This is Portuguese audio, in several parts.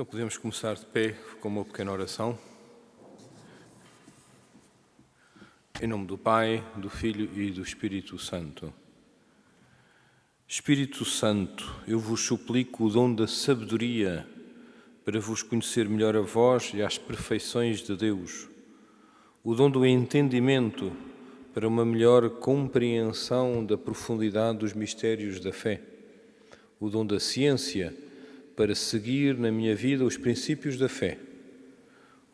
Então podemos começar de pé com uma pequena oração. Em nome do Pai, do Filho e do Espírito Santo. Espírito Santo, eu vos suplico o dom da sabedoria para vos conhecer melhor a vós e às perfeições de Deus, o dom do entendimento para uma melhor compreensão da profundidade dos mistérios da fé, o dom da ciência para seguir na minha vida os princípios da fé,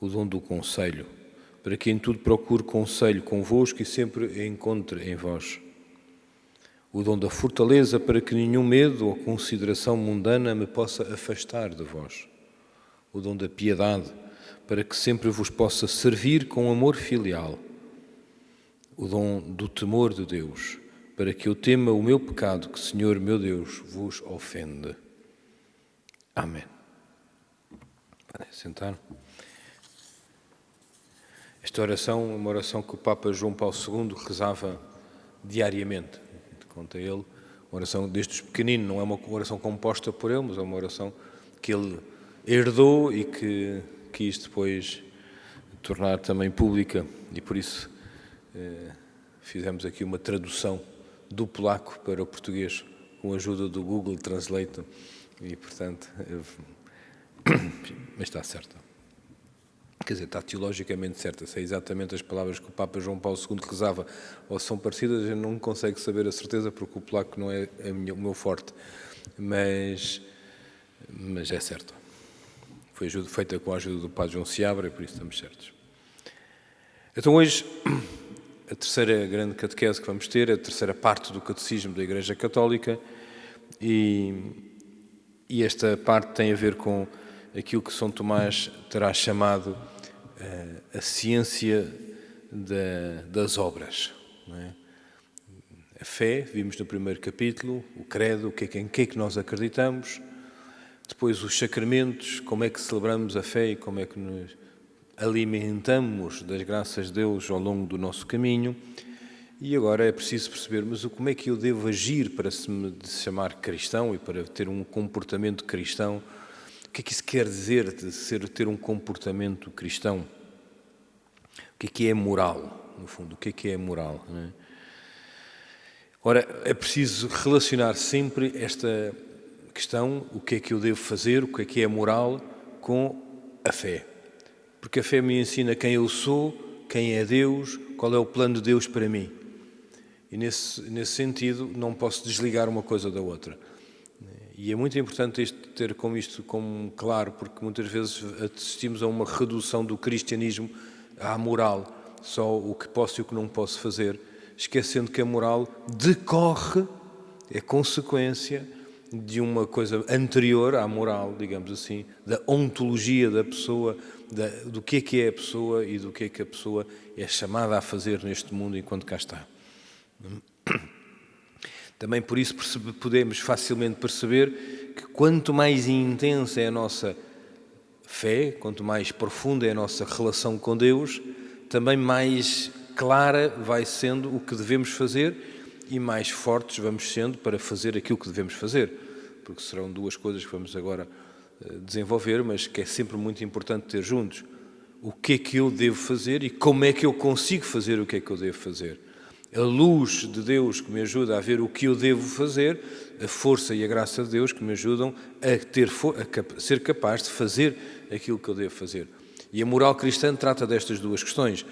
o dom do conselho, para que em tudo procure conselho convosco e sempre encontre em vós, o dom da fortaleza para que nenhum medo ou consideração mundana me possa afastar de vós, o dom da piedade para que sempre vos possa servir com amor filial, o dom do temor de Deus para que eu tema o meu pecado que, Senhor meu Deus, vos ofende. Amém. Podem sentar. Esta oração é uma oração que o Papa João Paulo II rezava diariamente. Conta ele, uma oração desde os pequeninos, não é uma oração composta por ele, mas é uma oração que ele herdou e que quis depois tornar também pública. E por isso fizemos aqui uma tradução do polaco para o português com a ajuda do Google Translate. E, portanto, mas está certa. Quer dizer, está teologicamente certa. Se é exatamente as palavras que o Papa João Paulo II rezava ou são parecidas, a gente não consegue saber a certeza porque o polaco não é o meu forte. Mas é certo. Foi feita com a ajuda do Padre João Seabra e por isso estamos certos. Então hoje, a terceira grande catequese que vamos ter, a terceira parte do Catecismo da Igreja Católica e esta parte tem a ver com aquilo que São Tomás terá chamado a ciência das obras. Não é? A fé, vimos no primeiro capítulo, o credo, em que é que nós acreditamos, depois os sacramentos, como é que celebramos a fé e como é que nos alimentamos das graças de Deus ao longo do nosso caminho. E agora é preciso perceber, mas como é que eu devo agir para me chamar cristão e para ter um comportamento cristão? O que é que isso quer dizer, ter um comportamento cristão? O que é moral, no fundo? O que é moral? Não é? Ora, é preciso relacionar sempre esta questão, o que é que eu devo fazer, o que é moral, com a fé. Porque a fé me ensina quem eu sou, quem é Deus, qual é o plano de Deus para mim. E nesse sentido não posso desligar uma coisa da outra. E é muito importante ter isto como claro, porque muitas vezes assistimos a uma redução do cristianismo à moral, só o que posso e o que não posso fazer, esquecendo que a moral decorre, é consequência de uma coisa anterior à moral, digamos assim, da ontologia da pessoa, do que é a pessoa e do que a pessoa é chamada a fazer neste mundo enquanto cá está. Também por isso podemos facilmente perceber que quanto mais intensa é a nossa fé, quanto mais profunda é a nossa relação com Deus, também mais clara vai sendo o que devemos fazer e mais fortes vamos sendo para fazer aquilo que devemos fazer, porque serão duas coisas que vamos agora desenvolver, mas que é sempre muito importante ter juntos. O que é que eu devo fazer e como é que eu consigo fazer o que é que eu devo fazer. A luz de Deus que me ajuda a ver o que eu devo fazer, a força e a graça de Deus que me ajudam a ser capaz de fazer aquilo que eu devo fazer. E a moral cristã trata destas duas questões.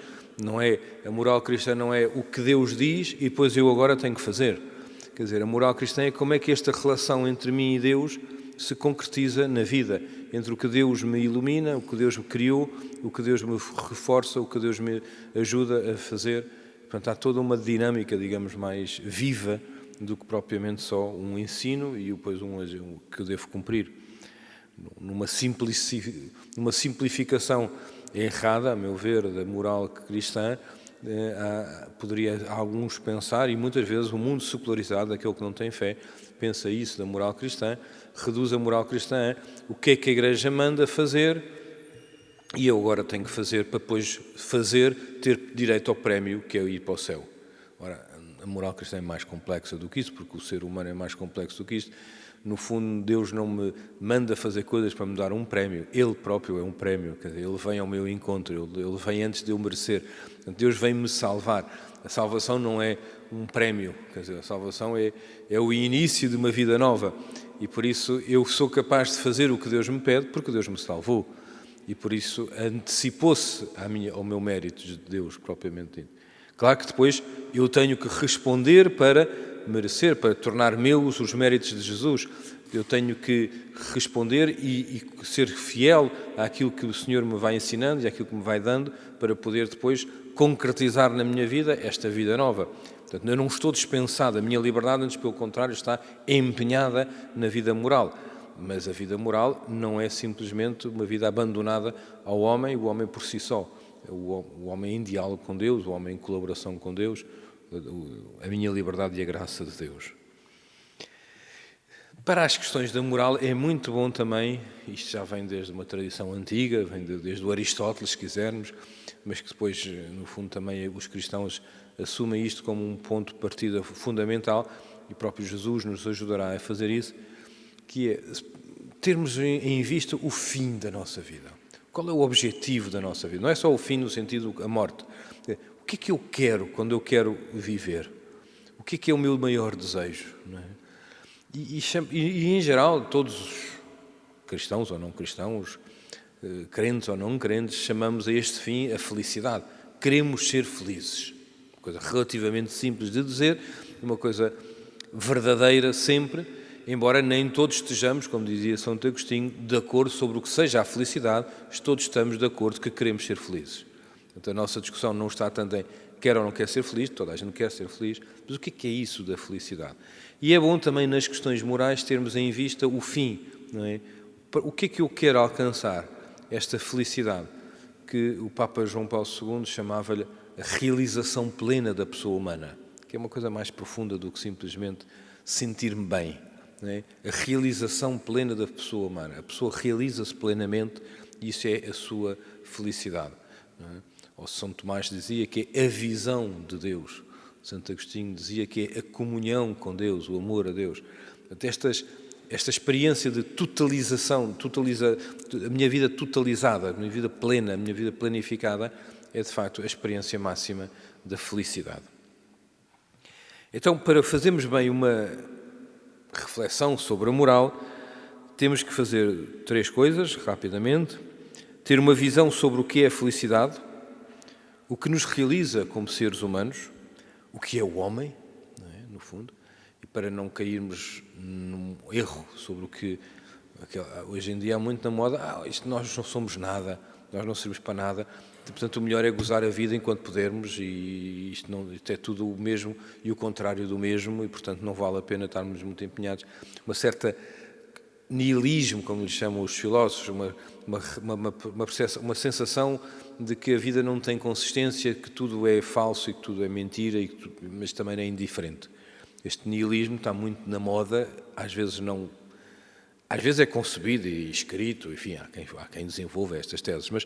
A moral cristã não é o que Deus diz e depois eu agora tenho que fazer. Quer dizer, a moral cristã é como é que esta relação entre mim e Deus se concretiza na vida, entre o que Deus me ilumina, o que Deus me criou, o que Deus me reforça, o que Deus me ajuda a fazer. Portanto, há toda uma dinâmica, digamos, mais viva do que propriamente só um ensino e depois um que eu devo cumprir. Numa simplificação errada, a meu ver, da moral cristã, poderia alguns pensar, e muitas vezes o mundo secularizado, aquele que não tem fé, pensa isso da moral cristã, reduz a moral cristã a o que é que a Igreja manda fazer e eu agora tenho que fazer para depois ter direito ao prémio que é ir para o céu. Ora, a moral cristã é mais complexa do que isso, porque o ser humano é mais complexo do que isto, no fundo, Deus não me manda fazer coisas para me dar um prémio. Ele próprio é um prémio. Quer dizer, Ele vem ao meu encontro, Ele vem antes de eu merecer. Portanto, Deus vem me salvar. A salvação não é um prémio. Quer dizer, a salvação é o início de uma vida nova. E por isso eu sou capaz de fazer o que Deus me pede, porque Deus me salvou. E por isso antecipou-se ao meu mérito de Deus, propriamente dito. Claro que depois eu tenho que responder para merecer, para tornar meus os méritos de Jesus. Eu tenho que responder e ser fiel àquilo que o Senhor me vai ensinando e àquilo que me vai dando para poder depois concretizar na minha vida esta vida nova. Portanto, eu não estou dispensado, a minha liberdade, antes pelo contrário, está empenhada na vida moral. Mas a vida moral não é simplesmente uma vida abandonada ao homem, o homem por si só. O homem em diálogo com Deus, o homem em colaboração com Deus, a minha liberdade e a graça de Deus. Para as questões da moral é muito bom também, isto já vem desde uma tradição antiga, vem desde o Aristóteles, se quisermos, mas que depois, no fundo, também os cristãos assumem isto como um ponto de partida fundamental, e o próprio Jesus nos ajudará a fazer isso, que é termos em vista o fim da nossa vida. Qual é o objetivo da nossa vida? Não é só o fim no sentido da morte. O que é que eu quero quando eu quero viver? O que é o meu maior desejo? Não é? E, em geral, todos os cristãos ou não cristãos, crentes ou não crentes, chamamos a este fim a felicidade. Queremos ser felizes. Uma coisa relativamente simples de dizer, uma coisa verdadeira sempre, embora nem todos estejamos, como dizia Santo Agostinho, de acordo sobre o que seja a felicidade, todos estamos de acordo que queremos ser felizes. Portanto, a nossa discussão não está tanto em quer ou não quer ser feliz, toda a gente quer ser feliz, mas o que é isso da felicidade? E é bom também nas questões morais termos em vista o fim, não é? O que é que eu quero alcançar? Esta felicidade que o Papa João Paulo II chamava-lhe a realização plena da pessoa humana, que é uma coisa mais profunda do que simplesmente sentir-me bem. Não é? A realização plena da pessoa humana. A pessoa realiza-se plenamente e isso é a sua felicidade. Não é? Ou São Tomás dizia que é a visão de Deus. Santo Agostinho dizia que é a comunhão com Deus, o amor a Deus. Esta experiência de totalização, a minha vida totalizada, a minha vida plena, a minha vida planificada, é de facto a experiência máxima da felicidade. Então, para fazermos bem uma reflexão sobre a moral, temos que fazer 3 coisas, rapidamente. Ter uma visão sobre o que é a felicidade, o que nos realiza como seres humanos, o que é o homem, não é? No fundo, e para não cairmos num erro sobre o que hoje em dia há muito na moda, nós não somos nada, nós não servimos para nada, e, portanto o melhor é gozar a vida enquanto pudermos e isto é tudo o mesmo e o contrário do mesmo e portanto não vale a pena estarmos muito empenhados. Uma certa nihilismo, como lhe chamam os filósofos, uma sensação de que a vida não tem consistência, que tudo é falso e que tudo é mentira, mas também é indiferente. Este nihilismo está muito na moda, às vezes é concebido e escrito, enfim, há quem desenvolva estas teses, mas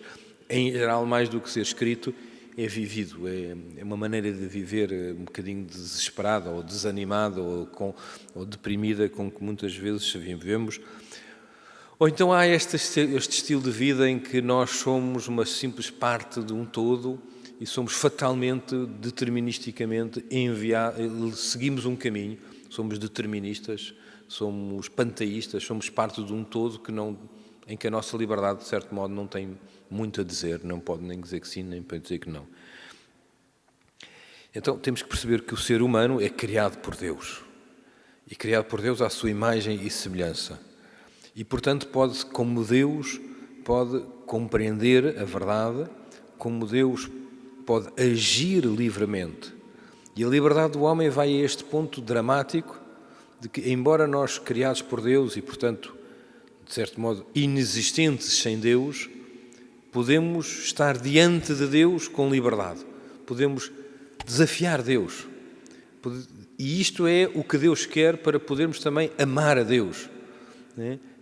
em geral, mais do que ser escrito, é vivido, é uma maneira de viver um bocadinho desesperada ou desanimada ou deprimida com que muitas vezes vivemos. Ou então há este estilo de vida em que nós somos uma simples parte de um todo e somos fatalmente, deterministicamente seguimos um caminho, somos deterministas, somos panteístas, somos parte de um todo em que a nossa liberdade, de certo modo, não tem muito a dizer, não pode nem dizer que sim, nem pode dizer que não. Então temos que perceber que o ser humano é criado por Deus. E criado por Deus à sua imagem e semelhança. E, portanto, como Deus pode compreender a verdade, como Deus pode agir livremente. E a liberdade do homem vai a este ponto dramático de que, embora nós criados por Deus e, portanto, de certo modo, inexistentes sem Deus, podemos estar diante de Deus com liberdade. Podemos desafiar Deus. E isto é o que Deus quer para podermos também amar a Deus.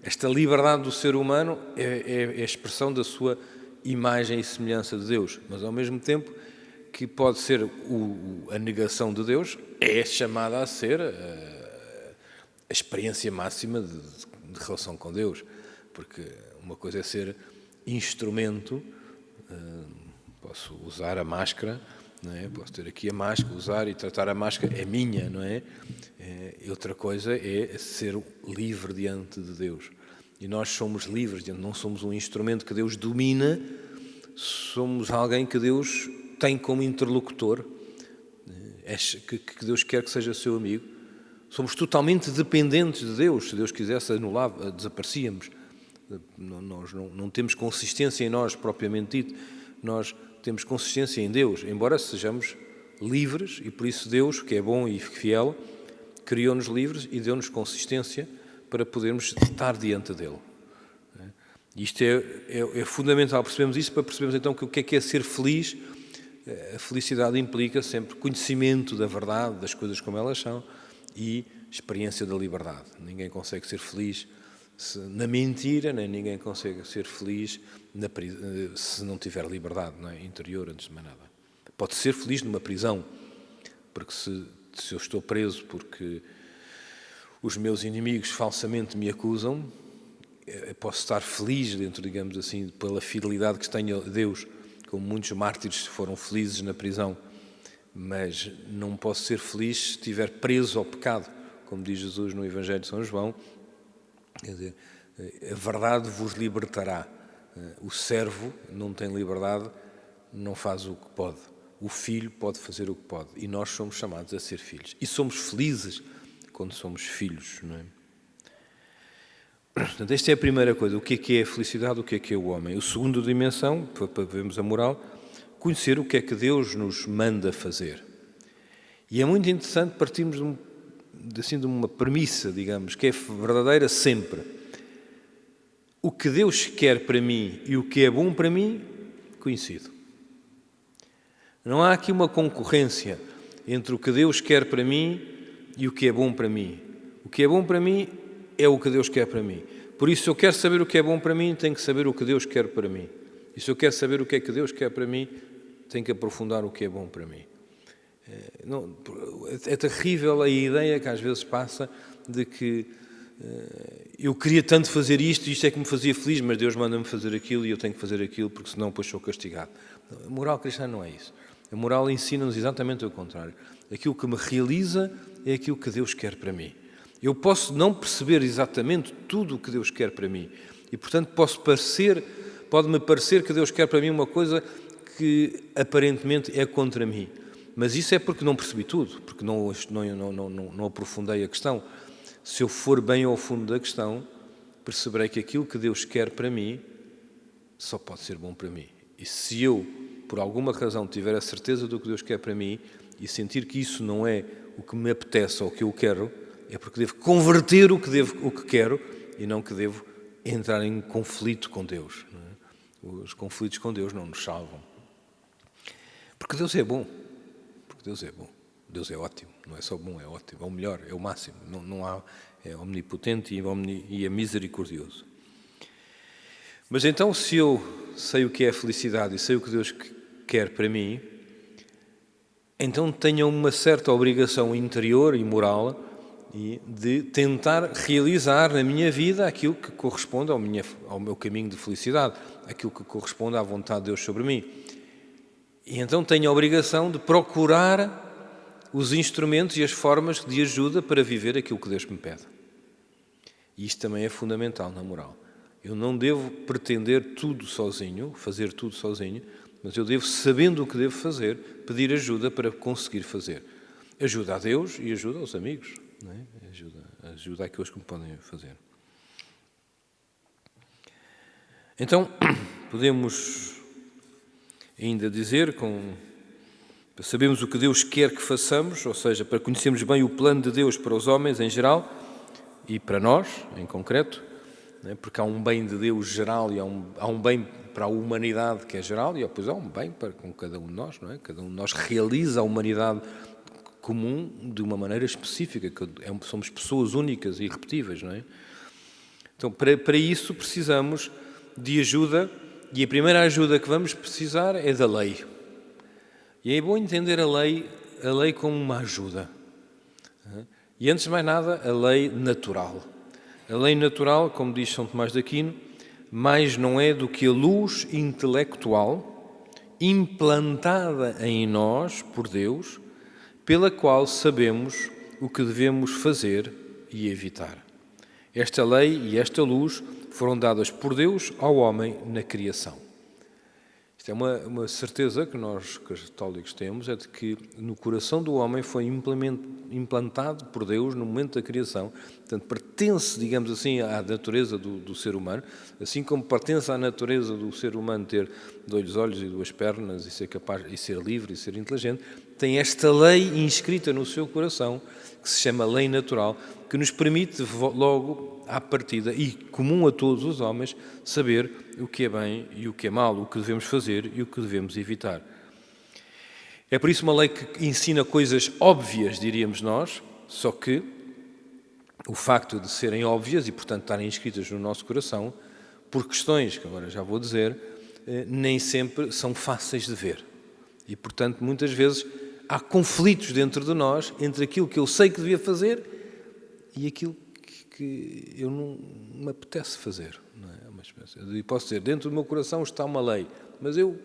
Esta liberdade do ser humano é a expressão da sua imagem e semelhança de Deus, mas ao mesmo tempo que pode ser a negação de Deus, é chamada a ser a experiência máxima de relação com Deus, porque uma coisa é ser instrumento, posso usar a máscara, não é? Posso ter aqui a máscara, usar e tratar a máscara, é minha, não é? Outra coisa é ser livre diante de Deus. E nós somos livres, não somos um instrumento que Deus domina, somos alguém que Deus tem como interlocutor, que Deus quer que seja seu amigo. Somos totalmente dependentes de Deus. Se Deus quisesse anular, desaparecíamos. Nós não temos consistência em nós, propriamente dito. Nós temos consistência em Deus, embora sejamos livres, e por isso Deus, que é bom e fiel, criou-nos livres e deu-nos consistência para podermos estar diante dele. Isto é fundamental, percebemos isso para percebermos então que o que é ser feliz. A felicidade implica sempre conhecimento da verdade, das coisas como elas são, e experiência da liberdade. Ninguém consegue ser feliz na mentira, nem ninguém consegue ser feliz se não tiver liberdade, não é? Interior, antes de mais nada. Pode ser feliz numa prisão, porque se eu estou preso porque os meus inimigos falsamente me acusam, eu posso estar feliz dentro, digamos assim, pela fidelidade que tenho a Deus, como muitos mártires foram felizes na prisão, mas não posso ser feliz se estiver preso ao pecado, como diz Jesus no Evangelho de São João. Quer dizer, a verdade vos libertará. O servo não tem liberdade, não faz o que pode. O filho pode fazer o que pode. E nós somos chamados a ser filhos. E somos felizes quando somos filhos, não é? Portanto, esta é a primeira coisa. O que é a felicidade? O que é o homem? A segunda dimensão, para vermos a moral, conhecer o que é que Deus nos manda fazer. E é muito interessante partirmos de uma premissa, digamos, que é verdadeira sempre. O que Deus quer para mim e o que é bom para mim, coincido. Não há aqui uma concorrência entre o que Deus quer para mim e o que é bom para mim. O que é bom para mim é o que Deus quer para mim. Por isso, se eu quero saber o que é bom para mim, tenho que saber o que Deus quer para mim. E se eu quero saber o que é que Deus quer para mim, tenho que aprofundar o que é bom para mim. É terrível a ideia que às vezes passa de que eu queria tanto fazer isto, isto é que me fazia feliz, mas Deus manda-me fazer aquilo e eu tenho que fazer aquilo porque senão depois sou castigado. A moral cristã não é isso. A moral ensina-nos exatamente o contrário. Aquilo que me realiza é aquilo que Deus quer para mim. Eu posso não perceber exatamente tudo o que Deus quer para mim e, portanto, pode-me parecer que Deus quer para mim uma coisa que aparentemente é contra mim. Mas isso é porque não percebi tudo, porque não aprofundei a questão. Se eu for bem ao fundo da questão, perceberei que aquilo que Deus quer para mim só pode ser bom para mim. E se eu, por alguma razão, tiver a certeza do que Deus quer para mim e sentir que isso não é o que me apetece ou o que eu quero, é porque devo converter o que quero e não que devo entrar em conflito com Deus. Não é? Os conflitos com Deus não nos salvam. Porque Deus é bom. Porque Deus é bom. Deus é ótimo. Não é só bom, é ótimo. É o melhor, é o máximo. Não há, é omnipotente e é misericordioso. Mas então, se eu sei o que é a felicidade e sei o que Deus quer para mim, então tenho uma certa obrigação interior e moral de tentar realizar na minha vida aquilo que corresponde ao meu caminho de felicidade, aquilo que corresponde à vontade de Deus sobre mim. E então tenho a obrigação de procurar os instrumentos e as formas de ajuda para viver aquilo que Deus me pede. E isto também é fundamental na moral. Eu não devo pretender tudo sozinho, fazer tudo sozinho, mas eu devo, sabendo o que devo fazer, pedir ajuda para conseguir fazer. Ajuda a Deus e ajuda aos amigos. Não é? Ajuda àqueles que me podem fazer. Então, podemos ainda dizer, para sabermos o que Deus quer que façamos, ou seja, para conhecermos bem o plano de Deus para os homens em geral e para nós, em concreto, não é? Porque há um bem de Deus geral e há um bem para a humanidade que é geral e depois há um bem com cada um de nós, não é? Cada um de nós realiza a humanidade comum de uma maneira específica, somos pessoas únicas e irrepetíveis, não é? Então, para isso precisamos de ajuda, e a primeira ajuda que vamos precisar é da lei. E é bom entender a lei como uma ajuda. E antes de mais nada, a lei natural. A lei natural, como diz São Tomás de Aquino, mais não é do que a luz intelectual implantada em nós por Deus, pela qual sabemos o que devemos fazer e evitar. Esta lei e esta luz foram dadas por Deus ao homem na criação. Isto é uma certeza que nós católicos temos, é de que no coração do homem foi implantado por Deus no momento da criação. Portanto, pertence, digamos assim, à natureza do ser humano, assim como pertence à natureza do ser humano ter dois olhos e duas pernas e ser capaz e ser livre e ser inteligente, tem esta lei inscrita no seu coração, que se chama lei natural, que nos permite logo, à partida, e comum a todos os homens, saber o que é bem e o que é mal, o que devemos fazer e o que devemos evitar. É por isso uma lei que ensina coisas óbvias, diríamos nós, só que o facto de serem óbvias e, portanto, estarem inscritas no nosso coração, por questões que agora já vou dizer, nem sempre são fáceis de ver. E, portanto, muitas vezes há conflitos dentro de nós entre aquilo que eu sei que devia fazer e aquilo que eu não me apetece fazer. Não é? Uma espécie. Eu posso dizer, dentro do meu coração está uma lei, mas eu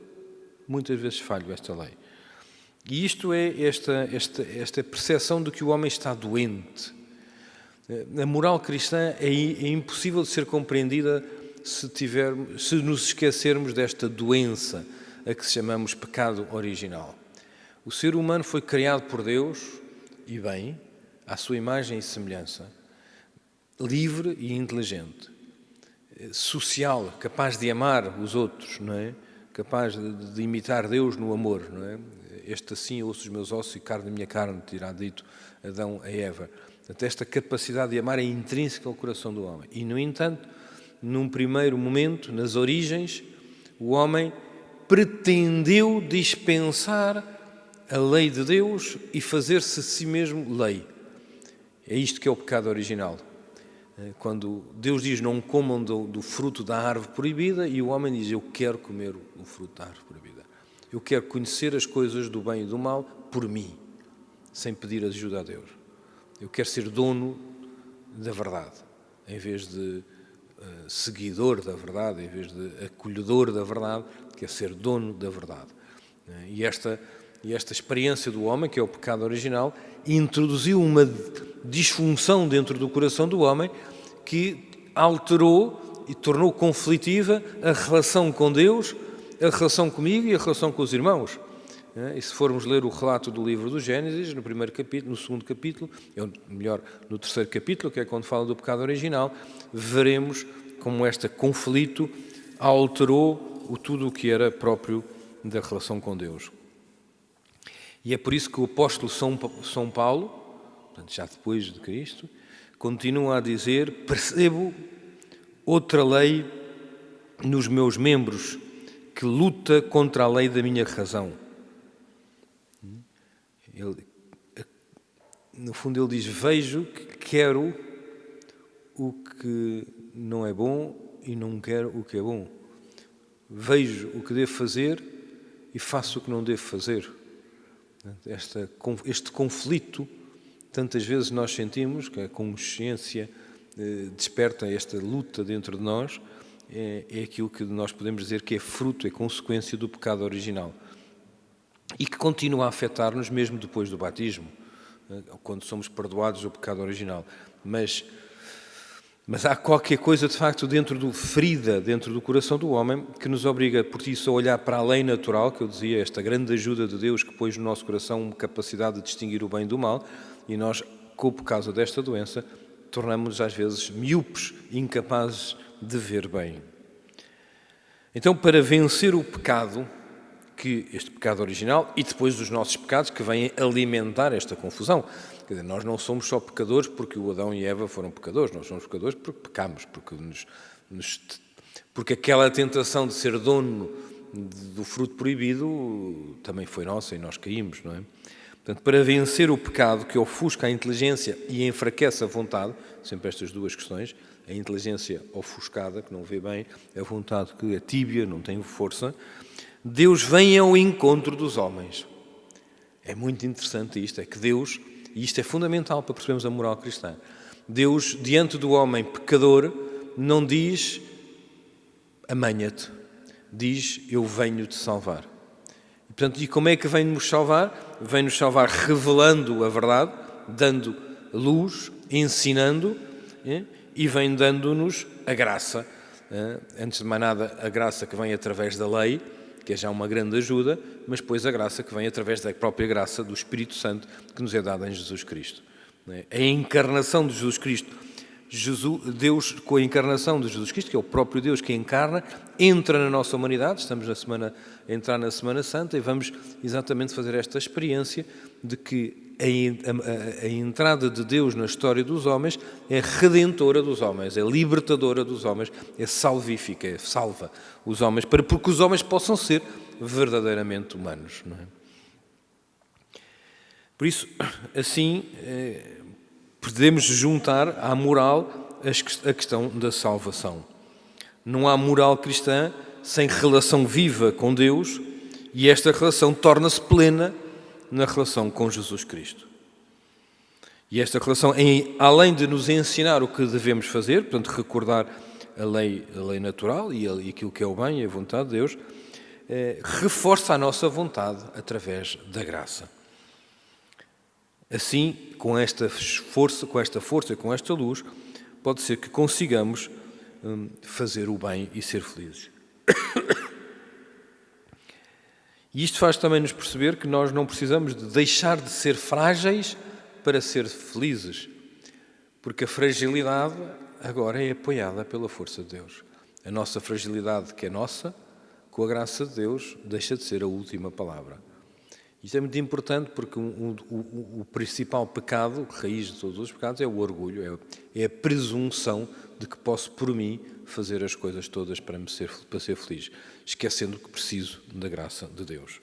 muitas vezes falho esta lei. E isto é esta percepção de que o homem está doente. A moral cristã é impossível de ser compreendida se nos esquecermos desta doença a que chamamos pecado original. O ser humano foi criado por Deus, e bem, à sua imagem e semelhança, livre e inteligente, social, capaz de amar os outros, não é? Capaz de imitar Deus no amor, não é? Este assim, osso dos meus ossos e carne da minha carne, terá dito Adão a Eva. Portanto, esta capacidade de amar é intrínseca ao coração do homem. E, no entanto, num primeiro momento, nas origens, o homem pretendeu dispensar a lei de Deus e fazer-se a si mesmo lei. É isto que é o pecado original. Quando Deus diz não comam do fruto da árvore proibida e o homem diz eu quero comer o fruto da árvore proibida. Eu quero conhecer as coisas do bem e do mal por mim, sem pedir ajuda a Deus. Eu quero ser dono da verdade, em vez de seguidor da verdade, em vez de acolhedor da verdade, quero ser dono da verdade. E esta experiência do homem, que é o pecado original, introduziu uma disfunção dentro do coração do homem que alterou e tornou conflitiva a relação com Deus, a relação comigo e a relação com os irmãos. E se formos ler o relato do livro do Gênesis, no primeiro capítulo, no segundo capítulo, melhor, no terceiro capítulo, que é quando fala do pecado original, veremos como este conflito alterou tudo o que era próprio da relação com Deus. E é por isso que o apóstolo São Paulo, portanto, já depois de Cristo, continua a dizer: percebo outra lei nos meus membros que luta contra a lei da minha razão. No fundo ele diz, vejo que quero o que não é bom e não quero o que é bom. Vejo o que devo fazer e faço o que não devo fazer. Este conflito, tantas vezes nós sentimos, que a consciência desperta esta luta dentro de nós, é aquilo que nós podemos dizer que é fruto, é consequência do pecado original. E que continua a afetar-nos mesmo depois do batismo, quando somos perdoados do pecado original. Mas há qualquer coisa, de facto, ferida dentro do coração do homem, que nos obriga, por isso, a olhar para a lei natural, que eu dizia, esta grande ajuda de Deus que pôs no nosso coração uma capacidade de distinguir o bem do mal, e nós, por causa desta doença, tornamos-nos às vezes míopes, incapazes de ver bem. Então, para vencer o pecado, este pecado original, e depois os nossos pecados que vêm alimentar esta confusão. Quer dizer, nós não somos só pecadores porque o Adão e Eva foram pecadores, nós somos pecadores porque pecamos, porque aquela tentação de ser dono do fruto proibido também foi nossa e nós caímos, não é? Portanto, para vencer o pecado que ofusca a inteligência e enfraquece a vontade, sempre estas duas questões, a inteligência ofuscada, que não vê bem, a vontade que é tíbia, não tem força, Deus vem ao encontro dos homens. É muito interessante isto, é que Deus E isto é fundamental para percebermos a moral cristã. Deus, diante do homem pecador, não diz amanha-te, diz eu venho-te salvar. E, portanto, e como é que vem nos salvar? Vem-nos salvar revelando a verdade, dando luz, ensinando, e vem dando-nos a graça. Antes de mais nada, a graça que vem através da lei, que é já uma grande ajuda, mas depois a graça que vem através da própria graça do Espírito Santo que nos é dada em Jesus Cristo. A encarnação de Jesus Cristo, Deus com a encarnação de Jesus Cristo, que é o próprio Deus que encarna, entra na nossa humanidade. Estamos a entrar na Semana Santa e vamos exatamente fazer esta experiência de que a entrada de Deus na história dos homens é redentora dos homens, é libertadora dos homens, é salvífica, é salva os homens, para que os homens possam ser verdadeiramente humanos. Não é? Por isso, assim, podemos juntar à moral a questão da salvação. Não há moral cristã sem relação viva com Deus, e esta relação torna-se plena na relação com Jesus Cristo. E esta relação, além de nos ensinar o que devemos fazer, portanto, recordar a lei natural e aquilo que é o bem e a vontade de Deus, reforça a nossa vontade através da graça. Assim, com esta força e com esta luz, pode ser que consigamos fazer o bem e ser felizes. E isto faz também nos perceber que nós não precisamos de deixar de ser frágeis para ser felizes, porque a fragilidade agora é apoiada pela força de Deus. A nossa fragilidade, que é nossa, com a graça de Deus, deixa de ser a última palavra. Isto é muito importante porque o principal pecado, raiz de todos os pecados, é o orgulho, é a presunção de que posso, por mim, fazer as coisas todas para ser feliz, esquecendo que preciso da graça de Deus.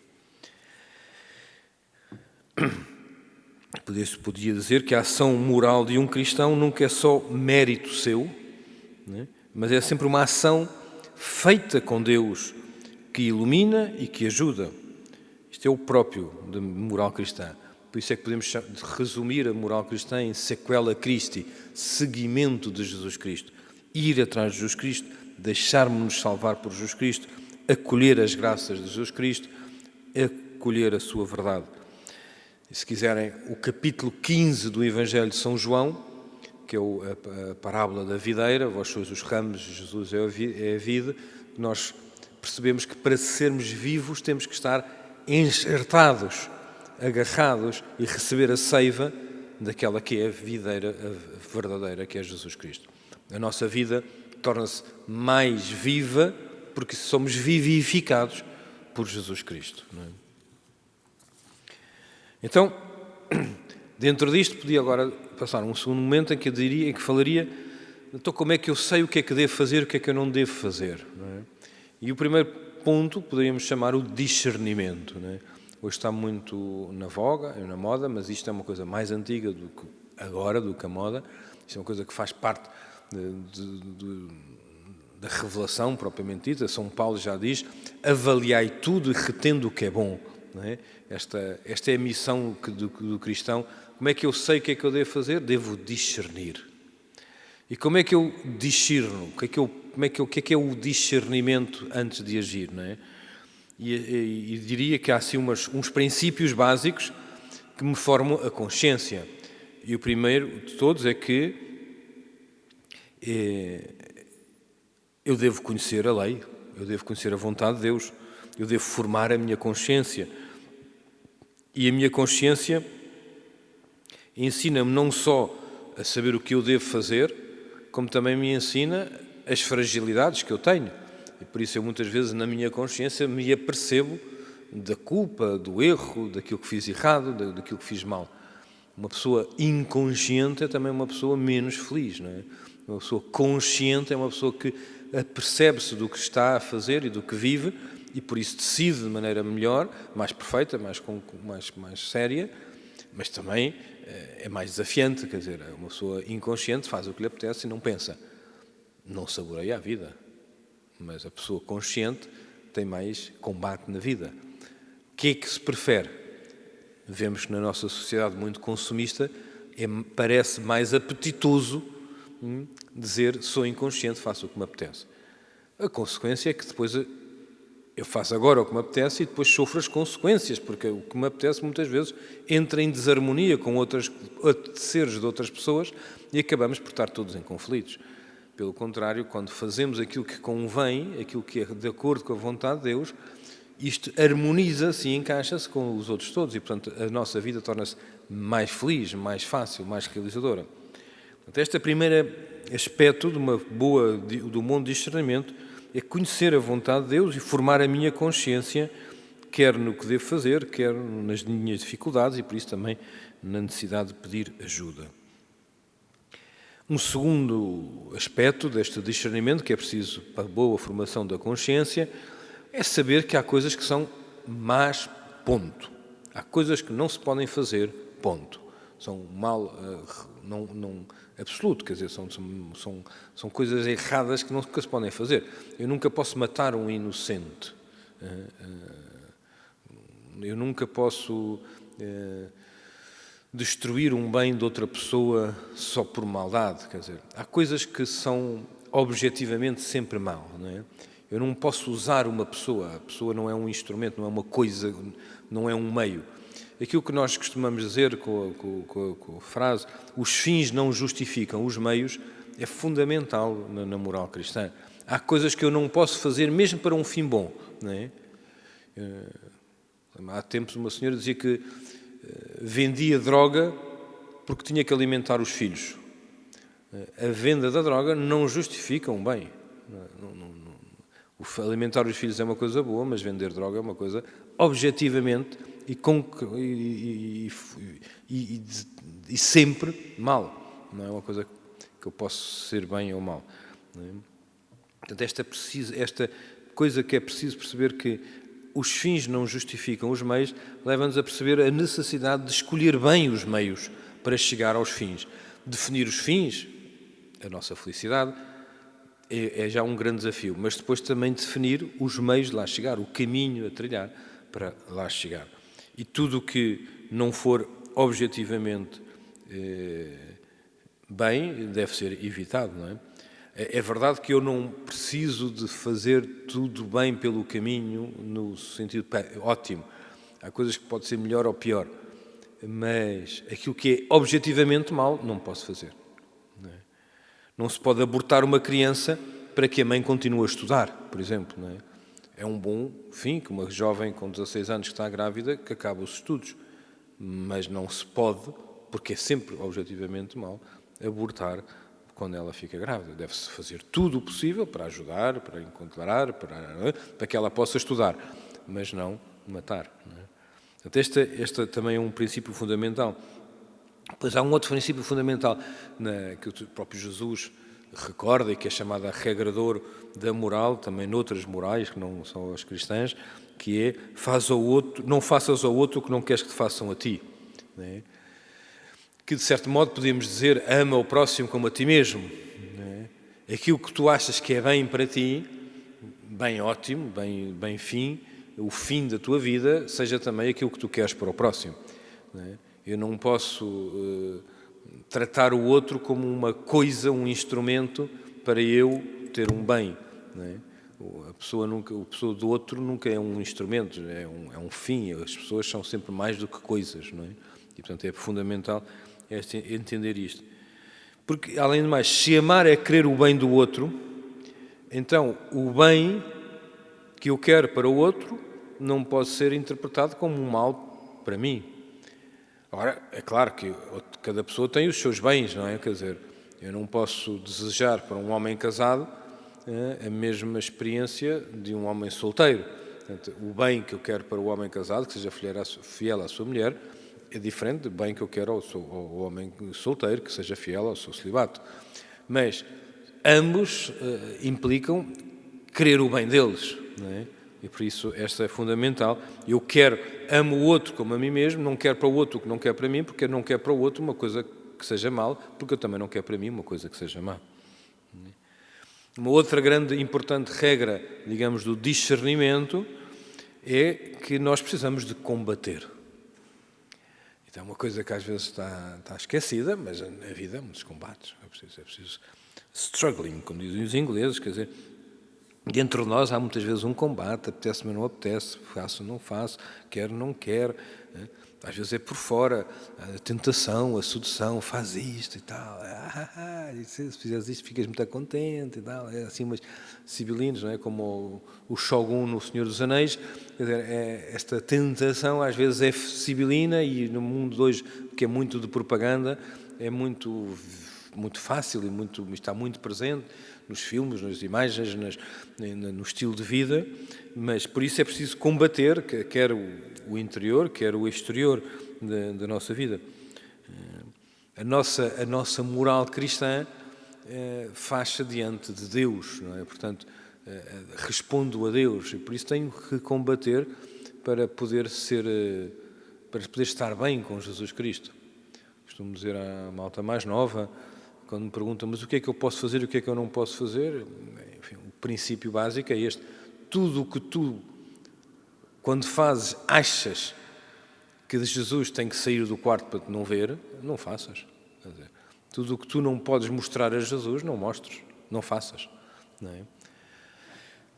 Podia dizer que a ação moral de um cristão nunca é só mérito seu, né? Mas é sempre uma ação feita com Deus, que ilumina e que ajuda. Isto é o próprio da moral cristã. Por isso é que podemos resumir a moral cristã em sequela Christi, seguimento de Jesus Cristo. Ir atrás de Jesus Cristo, deixarmos-nos salvar por Jesus Cristo, acolher as graças de Jesus Cristo, acolher a sua verdade. E, se quiserem, o capítulo 15 do Evangelho de São João, que é a parábola da videira, vós sois os ramos, Jesus é a vide, nós percebemos que para sermos vivos temos que estar enxertados, agarrados e receber a seiva daquela que é a videira a verdadeira, que é Jesus Cristo. A nossa vida torna-se mais viva porque somos vivificados por Jesus Cristo. Não é? Então, dentro disto, podia agora passar um segundo momento em que falaria, então como é que eu sei o que é que devo fazer e o que é que eu não devo fazer? Não é? E o primeiro ponto poderíamos chamar o discernimento. Não é? Hoje está muito na voga, na moda, mas isto é uma coisa mais antiga do que a moda. Isto é uma coisa que faz parte da revelação propriamente dita. São Paulo já diz, avaliai tudo e retendo o que é bom. Não é? Esta é a missão do cristão. Como é que eu sei o que é que eu devo fazer? Devo discernir. E como é que eu discerno? O que é o discernimento antes de agir? Não é? E diria que há assim uns princípios básicos que me formam a consciência. E o primeiro de todos é que eu devo conhecer a lei, eu devo conhecer a vontade de Deus, eu devo formar a minha consciência. E a minha consciência ensina-me não só a saber o que eu devo fazer, como também me ensina as fragilidades que eu tenho. E por isso eu muitas vezes na minha consciência me apercebo da culpa, do erro, daquilo que fiz errado, daquilo que fiz mal. Uma pessoa inconsciente é também uma pessoa menos feliz, não é? Uma pessoa consciente é uma pessoa que apercebe-se do que está a fazer e do que vive e por isso decide de maneira melhor, mais perfeita, mais séria, mas também é mais desafiante. Quer dizer, uma pessoa inconsciente faz o que lhe apetece e não pensa. Não saboreia a vida. Mas a pessoa consciente tem mais combate na vida. O que é que se prefere? Vemos que na nossa sociedade muito consumista parece mais apetitoso dizer sou inconsciente, faço o que me apetece. A consequência é que depois eu faço agora o que me apetece e depois sofro as consequências, porque o que me apetece muitas vezes entra em desarmonia com outros apeteceres de outras pessoas e acabamos por estar todos em conflitos. Pelo contrário, quando fazemos aquilo que convém, aquilo que é de acordo com a vontade de Deus, isto harmoniza-se e encaixa-se com os outros todos e, portanto, a nossa vida torna-se mais feliz, mais fácil, mais realizadora. Portanto, este primeiro aspecto de do bom discernimento é conhecer a vontade de Deus e formar a minha consciência, quer no que devo fazer, quer nas minhas dificuldades e, por isso, também na necessidade de pedir ajuda. Um segundo aspecto deste discernimento, que é preciso para a boa formação da consciência, é saber que há coisas que são más, ponto. Há coisas que não se podem fazer, ponto. São mal não absoluto, quer dizer, são coisas erradas que nunca se podem fazer. Eu nunca posso matar um inocente. Eu nunca posso destruir um bem de outra pessoa só por maldade, quer dizer. Há coisas que são objetivamente sempre mal, não é? Eu não posso usar uma pessoa, a pessoa não é um instrumento, não é uma coisa, não é um meio. Aquilo que nós costumamos dizer com a frase, os fins não justificam os meios, é fundamental na moral cristã. Há coisas que eu não posso fazer mesmo para um fim bom, não é? Há tempos uma senhora dizia que vendia droga porque tinha que alimentar os filhos. A venda da droga não justifica um bem. Alimentar os filhos é uma coisa boa, mas vender droga é uma coisa objetivamente e sempre mal. Não é uma coisa que eu posso ser bem ou mal. Não é? Portanto, esta coisa que é preciso perceber que os fins não justificam os meios, leva-nos a perceber a necessidade de escolher bem os meios para chegar aos fins. Definir os fins, a nossa felicidade, é já um grande desafio, mas depois também definir os meios de lá chegar, o caminho a trilhar para lá chegar. E tudo o que não for objetivamente bem deve ser evitado, não é? É verdade que eu não preciso de fazer tudo bem pelo caminho no sentido ótimo. Há coisas que pode ser melhor ou pior, mas aquilo que é objetivamente mal não posso fazer. Não se pode abortar uma criança para que a mãe continue a estudar, por exemplo. Não é? É um bom fim que uma jovem com 16 anos que está grávida que acaba os estudos. Mas não se pode, porque é sempre objetivamente mal, abortar quando ela fica grávida. Deve-se fazer tudo o possível para ajudar, para encontrar, para que ela possa estudar, mas não matar. Não é? Portanto, este também é um princípio fundamental. Pois há um outro princípio fundamental que o próprio Jesus recorda e que é chamada a regra de ouro da moral, também noutras morais que não são as cristãs, que é não faças ao outro o que não queres que te façam a ti. Não é? Que de certo modo podemos dizer ama o próximo como a ti mesmo. Não é? Aquilo que tu achas que é bem para ti, bem ótimo, bem fim, o fim da tua vida, seja também aquilo que tu queres para o próximo. Não é? Eu não posso tratar o outro como uma coisa, um instrumento para eu ter um bem. Não é? A pessoa do outro nunca é um instrumento, é um fim. As pessoas são sempre mais do que coisas. Não é? E, portanto, é fundamental entender isto. Porque, além de mais, se amar é querer o bem do outro, então o bem que eu quero para o outro não pode ser interpretado como um mal para mim. Agora, é claro que cada pessoa tem os seus bens, não é? Quer dizer, eu não posso desejar para um homem casado a mesma experiência de um homem solteiro. Portanto, o bem que eu quero para o homem casado, que seja fiel à sua mulher, é diferente do bem que eu quero ao homem solteiro, que seja fiel ao seu celibato. Mas ambos implicam querer o bem deles, não é? E por isso esta é fundamental. Eu amo o outro como a mim mesmo, não quero para o outro o que não quer para mim, porque eu não quero para o outro uma coisa que seja mal, porque eu também não quero para mim uma coisa que seja má. Uma outra grande e importante regra, digamos, do discernimento é que nós precisamos de combater. Então é uma coisa que às vezes está esquecida, mas na vida há muitos combates. É preciso struggling, como dizem os ingleses, quer dizer, dentro de nós há muitas vezes um combate, apetece-me ou não apetece, faço ou não faço, quero ou não quero. Às vezes é por fora, a tentação, a sedução, faz isto e tal. E se fizeres isto ficas muito contente e tal. É assim umas sibilinos, não é? Como o Shogun no Senhor dos Anéis. Quer dizer, esta tentação às vezes é sibilina e no mundo de hoje, que é muito de propaganda, é muito fácil e está muito presente nos filmes, nas imagens, no estilo de vida, mas por isso é preciso combater, quer o interior, quer o exterior da nossa vida. A nossa moral cristã faz-se diante de Deus, não é? Portanto, respondo a Deus e por isso tenho que combater para poder estar bem com Jesus Cristo. Costumo dizer à malta mais nova, quando me perguntam, mas o que é que eu posso fazer e o que é que eu não posso fazer? Enfim, o princípio básico é este. Tudo o que tu, quando fazes, achas que de Jesus tem que sair do quarto para te não ver, não faças. Quer dizer, tudo o que tu não podes mostrar a Jesus, não mostres, não faças. Não é?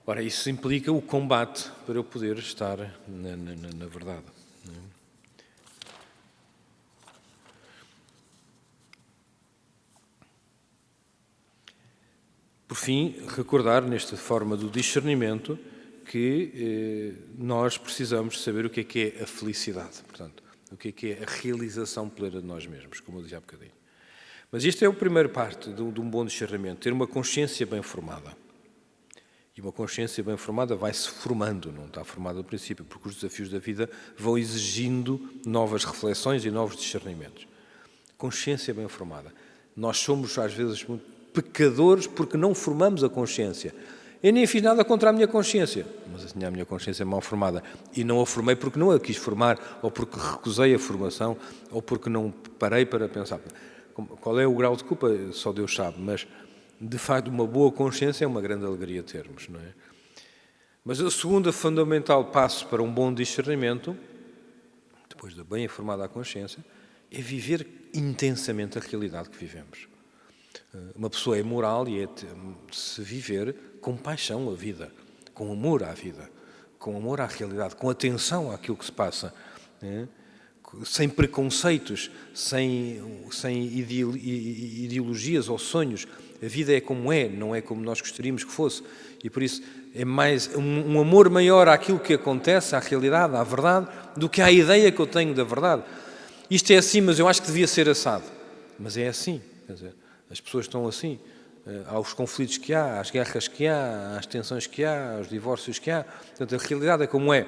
Ora, isso implica o combate para eu poder estar na verdade. Não é? Por fim, recordar, nesta forma do discernimento, que nós precisamos saber o que é a felicidade, portanto, o que é a realização plena de nós mesmos, como eu dizia há bocadinho. Mas isto é a primeira parte de um bom discernimento, ter uma consciência bem formada. E uma consciência bem formada vai-se formando, não está formada no princípio, porque os desafios da vida vão exigindo novas reflexões e novos discernimentos. Consciência bem formada. Nós somos, às vezes, muito pecadores porque não formamos a consciência. Eu nem fiz nada contra a minha consciência, mas a minha consciência é mal formada. E não a formei porque não a quis formar, ou porque recusei a formação, ou porque não parei para pensar. Qual é o grau de culpa? Só Deus sabe, mas, de facto, uma boa consciência é uma grande alegria termos, não é? Mas o segundo fundamental passo para um bom discernimento, depois de bem formada a consciência, é viver intensamente a realidade que vivemos. Uma pessoa é moral e é se viver com paixão a vida, com amor à vida, com amor à realidade, com atenção àquilo que se passa, né? Sem preconceitos, sem ideologias ou sonhos. A vida é como é, não é como nós gostaríamos que fosse. E por isso é mais um amor maior àquilo que acontece, à realidade, à verdade, do que à ideia que eu tenho da verdade. Isto é assim, mas eu acho que devia ser assado. Mas é assim, quer dizer, as pessoas estão assim. Há os conflitos que há, às guerras que há, às tensões que há, aos divórcios que há. Portanto, a realidade é como é.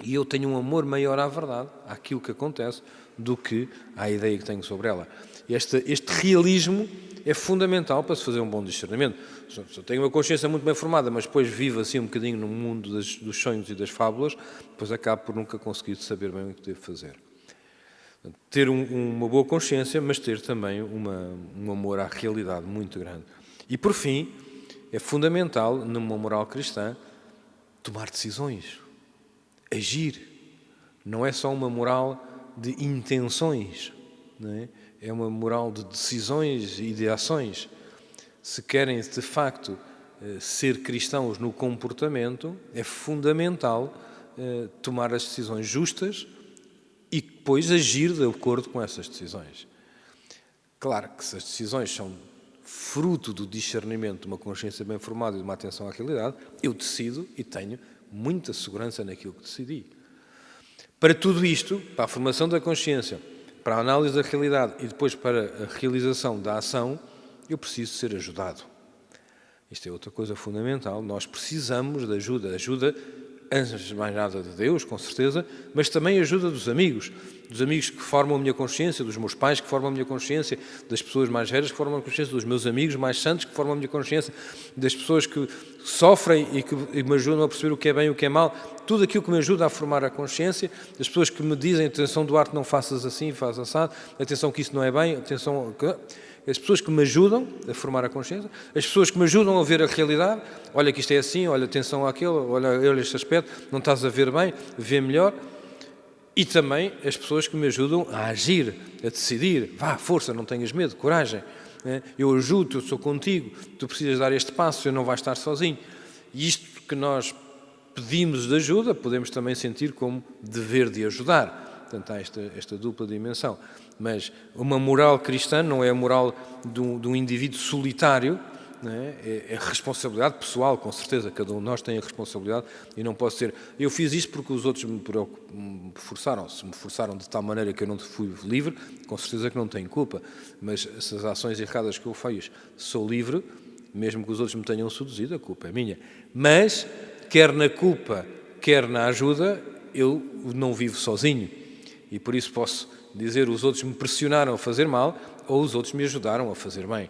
E eu tenho um amor maior à verdade, àquilo que acontece, do que à ideia que tenho sobre ela. Este realismo é fundamental para se fazer um bom discernimento. Se eu tenho uma consciência muito bem formada, mas depois vivo assim um bocadinho no mundo dos sonhos e das fábulas, depois acabo por nunca conseguir saber bem o que devo fazer. Ter uma boa consciência, mas ter também um amor à realidade muito grande. E, por fim, é fundamental, numa moral cristã, tomar decisões, agir. Não é só uma moral de intenções, não é? É uma moral de decisões e de ações. Se querem, de facto, ser cristãos no comportamento, é fundamental tomar as decisões justas e depois agir de acordo com essas decisões. Claro que se as decisões são fruto do discernimento de uma consciência bem formada e de uma atenção à realidade, eu decido e tenho muita segurança naquilo que decidi. Para tudo isto, para a formação da consciência, para a análise da realidade e depois para a realização da ação, eu preciso ser ajudado. Isto é outra coisa fundamental. Nós precisamos de ajuda. Ajuda, antes de mais nada, de Deus, com certeza, mas também ajuda dos amigos que formam a minha consciência, dos meus pais que formam a minha consciência, das pessoas mais velhas que formam a consciência, dos meus amigos mais santos que formam a minha consciência, das pessoas que sofrem e que me ajudam a perceber o que é bem e o que é mal, tudo aquilo que me ajuda a formar a consciência, das pessoas que me dizem, atenção Duarte, não faças assim, faz assado, atenção que isso não é bem, atenção... As pessoas que me ajudam a formar a consciência, as pessoas que me ajudam a ver a realidade, olha que isto é assim, olha, atenção àquilo, olha este aspecto, não estás a ver bem, vê melhor. E também as pessoas que me ajudam a agir, a decidir. Vá, força, não tenhas medo, coragem. Eu ajudo, eu sou contigo, tu precisas dar este passo, eu não vais estar sozinho. E isto que nós pedimos de ajuda, podemos também sentir como dever de ajudar. Portanto, há esta dupla dimensão. Mas uma moral cristã não é a moral de um indivíduo solitário, não é? É responsabilidade pessoal, com certeza. Cada um de nós tem a responsabilidade e não posso ser... Eu fiz isto porque os outros me forçaram. Se me forçaram de tal maneira que eu não fui livre, com certeza que não tenho culpa. Mas essas ações erradas que eu fiz, sou livre, mesmo que os outros me tenham seduzido, a culpa é minha. Mas, quer na culpa, quer na ajuda, eu não vivo sozinho. E por isso posso dizer os outros me pressionaram a fazer mal ou os outros me ajudaram a fazer bem.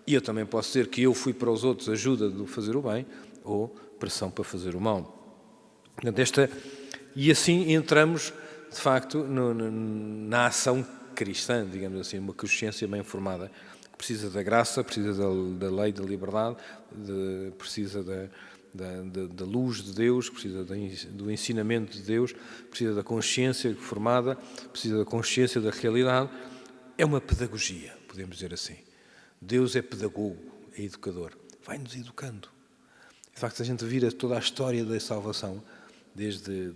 E eu também posso dizer que eu fui para os outros ajuda de fazer o bem ou pressão para fazer o mal. Portanto, e assim entramos, de facto, na ação cristã, digamos assim, uma consciência bem formada, que precisa da graça, precisa da lei da liberdade, precisa da luz de Deus, precisa do ensinamento de Deus, precisa da consciência formada, precisa da consciência da realidade. É uma pedagogia, podemos dizer assim. Deus é pedagogo, é educador, vai-nos educando. De facto, a gente vira toda a história da salvação, desde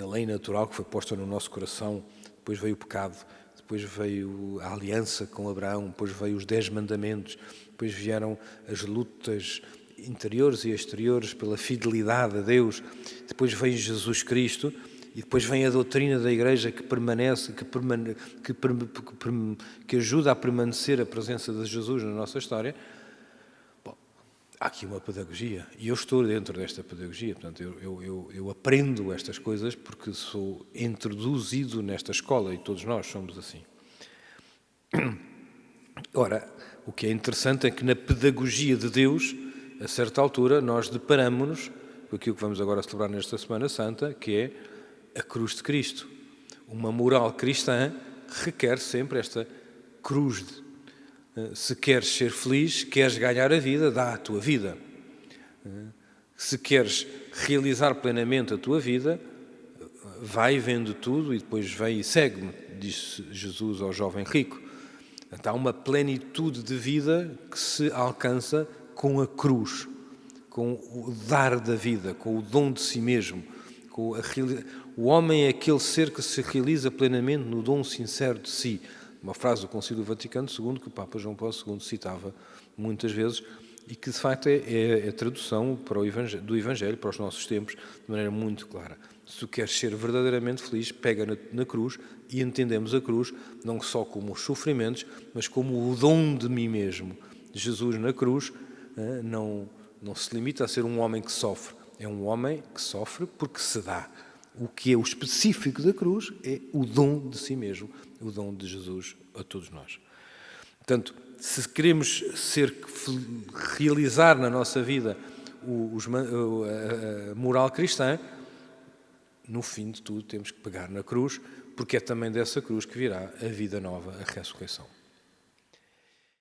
a lei natural que foi posta no nosso coração, depois veio o pecado, depois veio a aliança com Abraão, depois veio os 10 mandamentos, depois vieram as lutas interiores e exteriores pela fidelidade a Deus, depois veio Jesus Cristo e depois vem a doutrina da Igreja que permanece, que ajuda a permanecer a presença de Jesus na nossa história. Bom, há aqui uma pedagogia e eu estou dentro desta pedagogia, portanto eu aprendo estas coisas porque sou introduzido nesta escola e todos nós somos assim. Ora, o que é interessante é que na pedagogia de Deus, a certa altura, nós deparamos-nos com aquilo que vamos agora celebrar nesta Semana Santa, que é a cruz de Cristo. Uma moral cristã requer sempre esta cruz. Se queres ser feliz, queres ganhar a vida, dá a tua vida. Se queres realizar plenamente a tua vida, vai vendo tudo e depois vem e segue-me, disse Jesus ao jovem rico. Então, há uma plenitude de vida que se alcança com a cruz, com o dar da vida, com o dom de si mesmo. O homem é aquele ser que se realiza plenamente no dom sincero de si. Uma frase do Concílio Vaticano II que o Papa João Paulo II citava muitas vezes e que, de facto, é a tradução do Evangelho para os nossos tempos de maneira muito clara. Se tu queres ser verdadeiramente feliz, pega na cruz e entendemos a cruz não só como os sofrimentos, mas como o dom de mim mesmo. Jesus na cruz não se limita a ser um homem que sofre. É um homem que sofre porque se dá. O que é o específico da cruz é o dom de si mesmo, o dom de Jesus a todos nós. Portanto, se queremos realizar na nossa vida a moral cristã, no fim de tudo temos que pegar na cruz, porque é também dessa cruz que virá a vida nova, a ressurreição.